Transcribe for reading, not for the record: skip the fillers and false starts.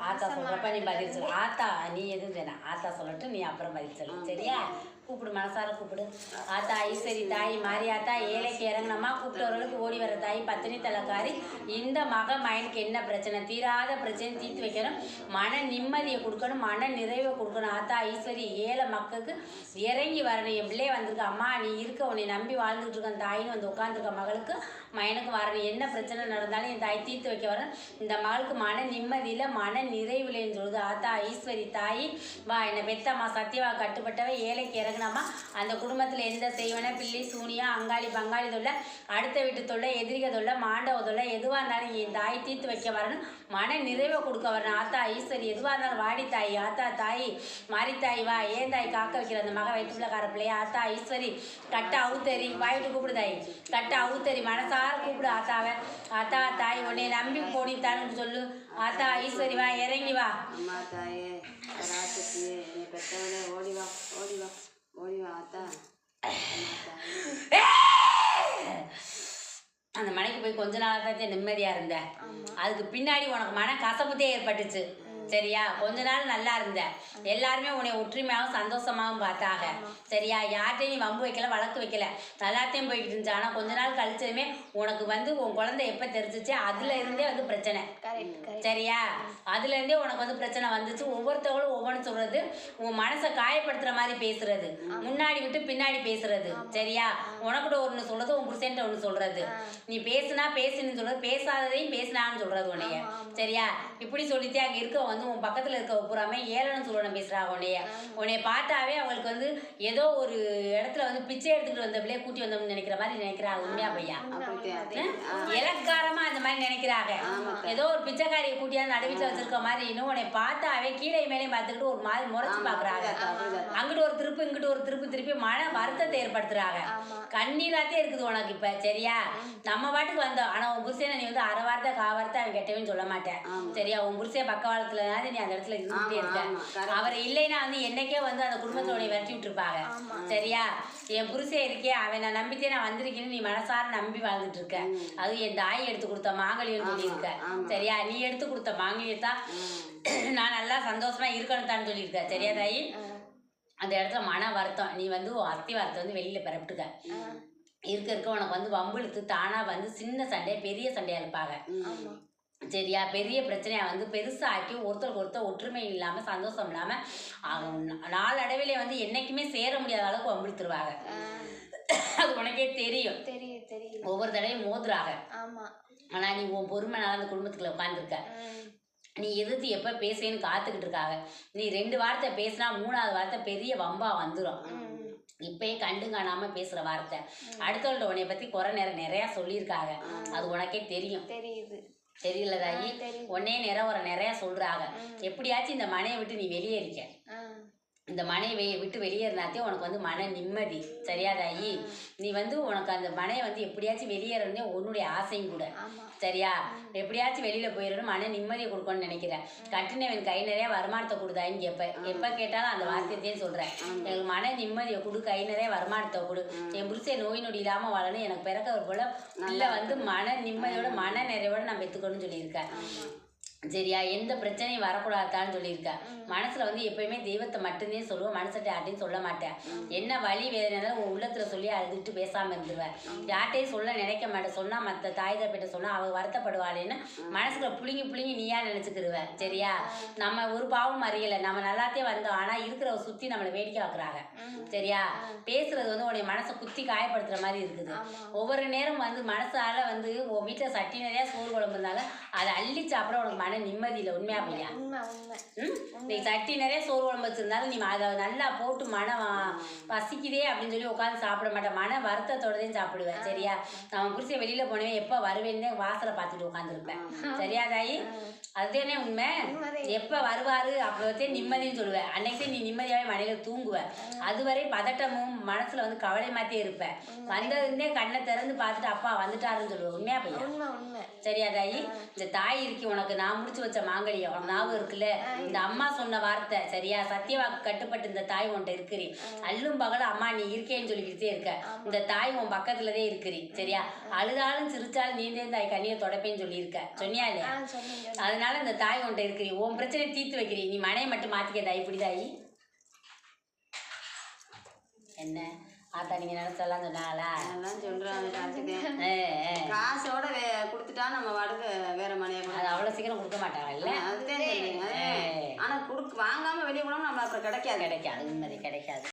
ஆத்தா சொல்றப்ப நீ பதில் சொல்லு. ஆத்தா நீ எதுவும் சொன்ன ஆத்தா சொல்லட்டும், நீ அப்புறம் பதில் சொல்லு. சரியா? கூப்பிடு, மனசார கூப்பிடு. ஆத்தா ஐஸ்வரி தாய் மாரியாத்தா ஏழைக்கு இறங்கினம்மா கூப்பிட்டவர்களுக்கு ஓடி வர தாய் பத்தினி தலைக்காரி. இந்த மகனுக்கு என்ன பிரச்சனை, தீராத பிரச்சனை தீர்த்து வைக்கணும், மன நிம்மதியை கொடுக்கணும், மன நிறைவை கொடுக்கணும். ஆத்தா ஐஸ்வரி ஏழை மக்களுக்கு இறங்கி வரணும். என் பிள்ளைய வந்திருக்க அம்மா, நீ இருக்க உன்னை நம்பி வாழ்ந்துட்டு இருக்க தாயின்னு வந்து உட்காந்துருக்க மகளுக்கு மகனுக்கு வரணும். என்ன பிரச்சனை நடந்தாலும் என் தாய் தீர்த்து வைக்க வரணும். இந்த மகளுக்கு மன நிம்மதியில் மன நிறைவுலேன்னு சொல்லுது. ஆத்தா ஐஸ்வரி தாய் வா, என்னை பெத்தம்மா சத்தியவா கட்டுப்பட்டவ ஏழைக்கு இறங்கினாமா அந்த குடும்பத்தில் எந்த செய்வன பிள்ளை சூனியா அங்காளி பங்காளி தொல்லை, அடுத்த வீட்டு தொல்லை, எதிரிக தொல்லை, மாண்டவ தொல்லை, எதுவாக இருந்தாலும் என் தாய் தீர்த்து வைக்க வரணும், மன நிறைவை கொடுக்க வரணும். ஆத்தா ஐஸ்வரி எதுவாக இருந்தாலும் வாடி தாய். ஆத்தா தாய் மாறி தாய் வா, ஏன் தாய் காக்க வைக்கிற அந்த மக வயிற்றுக்கார பிள்ளையா. ஆத்தா ஐஸ்வரி கட்ட அவுத்தறி வாயிட்டு கூப்பிடு தாய், கட்ட அவுத்தறி மனசார கூப்பிடு ஆத்தாவை. ஆத்தா தாய் உன்னை நம்பி போனித்தான்னு சொல்லு. ஆத்தா ஐஸ்வரி வா, இறங்கி வா. அம்மா தாயே ராத்திரியே என்னை பெற்றவளே ஓடி வா, ஓடி வா, ஓடி வா ஆத்தா. அந்த மனைக்கு போய் கொஞ்ச நாள் தான் நிம்மதியாக இருந்தேன். அதுக்கு பின்னாடி உனக்கு மன கசப்புத்தே ஏற்பட்டுச்சு. சரியா? கொஞ்ச நாள் நல்லா இருந்த, எல்லாருமே உன்னை ஒற்றுமையாகவும் சந்தோஷமாகவும் பார்த்தாங்க. சரியா? யார்கிட்டையும் நீ வம்பு வைக்கல, வழக்கு வைக்கல, எல்லாத்தையும் போய்கிட்டு இருந்துச்சு. ஆனால் கொஞ்ச நாள் கழிச்சதுமே உனக்கு வந்து உன் குழந்தை எப்போ தெரிஞ்சிச்சு அதுல இருந்தே வந்து பிரச்சனை. சரியா? அதுல இருந்தே உனக்கு வந்து பிரச்சனை வந்துச்சு. ஒவ்வொருத்தவங்களும் ஒவ்வொன்று சொல்றது, உன் மனசை காயப்படுத்துற மாதிரி பேசுறது, முன்னாடி விட்டு பின்னாடி பேசுறது. சரியா? உனக்கிட்ட ஒன்று சொல்றது, உன் புருஷன்ட்ட ஒன்று சொல்றது, நீ பேசுனா பேசுன்னு சொல்றது, பேசாததையும் பேசினான்னு சொல்றது உன்னைய. சரியா? இப்படி சொல்லித்தே அங்கே இருக்க வந்து உன் பக்கத்தில் இருக்க பூராமே ஏளனம் சொல்லணும் பேசுகிறாங்க. உன்னைய பார்த்தாவே அவங்களுக்கு வந்து ஏதோ ஒரு இடத்துல வந்து பிச்சை எடுத்துக்கிட்டு வந்த பிள்ளைய கூட்டி வந்தோம்னு நினைக்கிற மாதிரி நினைக்கிறாங்க. உண்மையா பையா? இலக்காரமா அந்த மாதிரி நினைக்கிறாங்க. ஏதோ ஒரு பிச்சைக்காரியை கூட்டியாந்து நடுவீட்டில் வச்சிருக்க மாதிரி இன்னும் உன்னை பார்த்தாவே கீழே மேலேயும் பார்த்துக்கிட்டு ஒரு மாதிரி முறைச்சு பார்க்குறாங்க. அங்கிட்டு ஒரு திருப்பு இங்கிட்டு ஒரு திருப்பி மன வருத்தத்தை ஏற்படுத்துறாங்க. கண்ணீராத்தே இருக்குது உனக்கு இப்ப. சரியா? நம்ம பாட்டுக்கு வந்தோம். ஆனா உன் புருஷனை நீ வந்து அரை வார்த்தை கா வார்த்தை அவன் கெட்டவன்னு சொல்ல மாட்டேன். சரியா? உன் புருஷன் பக்கவாளத்துல நீ அந்த இடத்துல இருந்துட்டே இருக்க. அவர் இல்லைன்னா வந்து என்னைக்கே வந்து அந்த குடும்பத்தோட விரட்டி விட்டுருப்பாங்க. சரியா? என் புருஷன் இருக்கே, அவன் நான் நம்பித்தே நான் வந்திருக்கேன்னு நீ மனசார நம்பி வாழ்ந்துட்டு இருக்க. அது என் தாய் எடுத்து கொடுத்த மாங்கல்யம் சொல்லியிருக்க. சரியா? நீ எடுத்து கொடுத்த மாங்கல்யத்தான் நான் நல்லா சந்தோஷமா இருக்கணும் தான் சொல்லியிருக்க. சரியா தாயி? அந்த இடத்துல மன வருத்தம், நீ வந்து அத்தி வாரத்தை வந்து வெளியில பிறப்பிட்டுக்க இருக்க உனக்கு வந்து வம்புழுத்து தானா வந்து சின்ன சண்டையை பெரிய சண்டையா இருப்பாங்க. சரியா? பெரிய பிரச்சனையா வந்து பெருசாக்கி ஒருத்தருக்கு ஒருத்தர் ஒற்றுமை இல்லாம சந்தோஷம் இல்லாம நாளடைவிலே வந்து என்னைக்குமே சேர முடியாத அளவுக்கு வம்பிழுத்துருவாங்க. அது உனக்கே தெரியும். ஒவ்வொரு தடவையும் மோதுறாங்க. ஆனா நீ உன் பொறுமை நாள் அந்த குடும்பத்துக்குள்ள உட்காந்துருக்க. நீ எதிர்த்து எப்போ பேசுவேன்னு காத்துக்கிட்டு இருக்காங்க. நீ 2 வார்த்தை பேசினா 3ஆவது வார்த்தை பெரிய வம்பா வந்துடும். இப்பயே கண்டு காணாம பேசுற வார்த்தை அடுத்தவள்கிட்ட உன்னை பத்தி குறை நிறையா சொல்லியிருக்காங்க. அது உனக்கே தெரியும். தெரியல தாயி? உன்னே நிறைய சொல்றாங்க. எப்படியாச்சும் இந்த மனையை விட்டு நீ வெளியேறிக்க. இந்த மனையை விட்டு வெளியேறினாத்தே உனக்கு வந்து மன நிம்மதி. சரியா தாயி? நீ வந்து உனக்கு அந்த மனையை வந்து எப்படியாச்சும் வெளியேறதே உன்னுடைய ஆசையும் கூட. சரியா? எப்படியாச்சும் வெளியில போயிடணும், மன நிம்மதியை கொடுக்கணும்னு நினைக்கிறேன். கட்டினவன் கை நிறைய வருமானத்தை கொடுதாயின்னு எப்ப கேட்டாலும் அந்த வார்த்தையத்தையும் சொல்றேன். எனக்கு மன நிம்மதியை கொடு, கை நிறைய வருமானத்தை கொடு, என் புருஷன் நோய் நொடி இல்லாம வாழணும், எனக்கு பிறக்க ஒரு போல இல்லை வந்து மன நிம்மதியோட மன நிறைவோட நான் பெற்றுக்கணும்னு சொல்லியிருக்கேன். சரியா? எந்த பிரச்சனையும் வரக்கூடாதான்னு சொல்லியிருக்கேன். மனசுல வந்து எப்பயுமே தெய்வத்தை மட்டும்தான் சொல்லுவேன், மனசட்ட யார்ட்டையும் சொல்ல மாட்டேன். என்ன வலி வேதனைனாலும் உன் உள்ளத்துல சொல்லி அழுதுட்டு பேசாம இருந்துருவேன். யார்ட்டையும் சொல்ல நினைக்க மாட்டேன். சொன்னா மற்ற தாய் தப்பிட்ட சொன்னா அவ வருத்தப்படுவாளேன்னு மனசுல புழுங்கி நீயா நினைச்சுக்கிடுவேன். சரியா? நம்ம ஒரு பாவம் அறியலை, நம்ம நல்லாத்தே வந்தோம். ஆனா இருக்கிற சுத்தி நம்மளை வேடிக்கை வைக்கிறாங்க. சரியா? பேசுறது வந்து உன்னை மனசை குத்தி காயப்படுத்துற மாதிரி இருக்குது. ஒவ்வொரு நேரம் வந்து மனசால வந்து உன் வீட்டுல சட்டி நிறைய சோறு குழம்பு இருந்தாலும் அதை அள்ளி சாப்பிட உனக்கு மன நிம்மதி இல்லை. உண்மையா பையா? நீ சட்டி நிறைய சோறு குழம்பு வச்சிருந்தாலும் நீ அதை நல்லா போட்டு மனம் பசிக்குதே அப்படின்னு சொல்லி உட்காந்து சாப்பிட மாட்டேன். மன வருத்தத்தோடதையும் சாப்பிடுவேன். சரியா? நம்ம புருஷன் வெளியில போனவே எப்ப வருவேன்னு வாசலை பார்த்துட்டு உட்காந்துருப்பேன். சரியா தாயி? அதுதானே உண்மை. எப்ப வருவாரு அப்போதே நிம்மதின்னு சொல்லுவேன். அன்னைக்கு நீ நிம்மதியாவே மனையில தூங்குவ. அதுவரை பதட்டமும் மனசுல வந்து கவலை மாத்தே இருப்ப. வந்ததுன்னே கண்ணை திறந்து பார்த்துட்டு அப்பா வந்துட்டாருன்னு சொல்லுவேன். உண்மையா பையன்? சரியா தாயி? இந்த தாய் இருக்கு உனக்கு, நான் முடிச்சு வச்ச மாங்கல்யம் உனக்கு ஞாபகம் இருக்குல்ல? இந்த அம்மா சொன்ன வார்த்தை சரியா? சத்தியவாக்கு கட்டுப்பட்டு இந்த தாய் உன்கிட்ட இருக்கிறி, அல்லும் பகலும் அம்மா நீ இருக்கேன்னு சொல்லிக்கிட்டே இருக்க. இந்த தாய் உன் பக்கத்துலதே இருக்கிறி சரியா? அழுதாலும் சிரிச்சாலும் நீந்தே தாய் கண்ணியை தொடப்பேன்னு சொல்லியிருக்க, சொன்னியா இல்லையா? அதனால இந்த தாய் உன்கிட்ட இருக்கிறி, உன் பிரச்சனையை தீர்த்து வைக்கிறீ. நீ மனையை மட்டும் மாத்திக்க தாய். இப்படி தாயி என்ன ஆத்தா நீங்க நினைச்செல்லாம் சொன்னாங்களா? அதெல்லாம் சொல்றாங்க காசோட கொடுத்துட்டா நம்ம வாடகை வேற மனையை அது அவ்வளவு சீக்கிரம் கொடுக்க மாட்டாங்கல்ல? அதுதான் சொல்றீங்க. ஆனா வாங்காம வெளியே போனோம் நம்ம அப்புறம் கிடைக்காது. கிடைக்காது, உண்மை கிடைக்காது.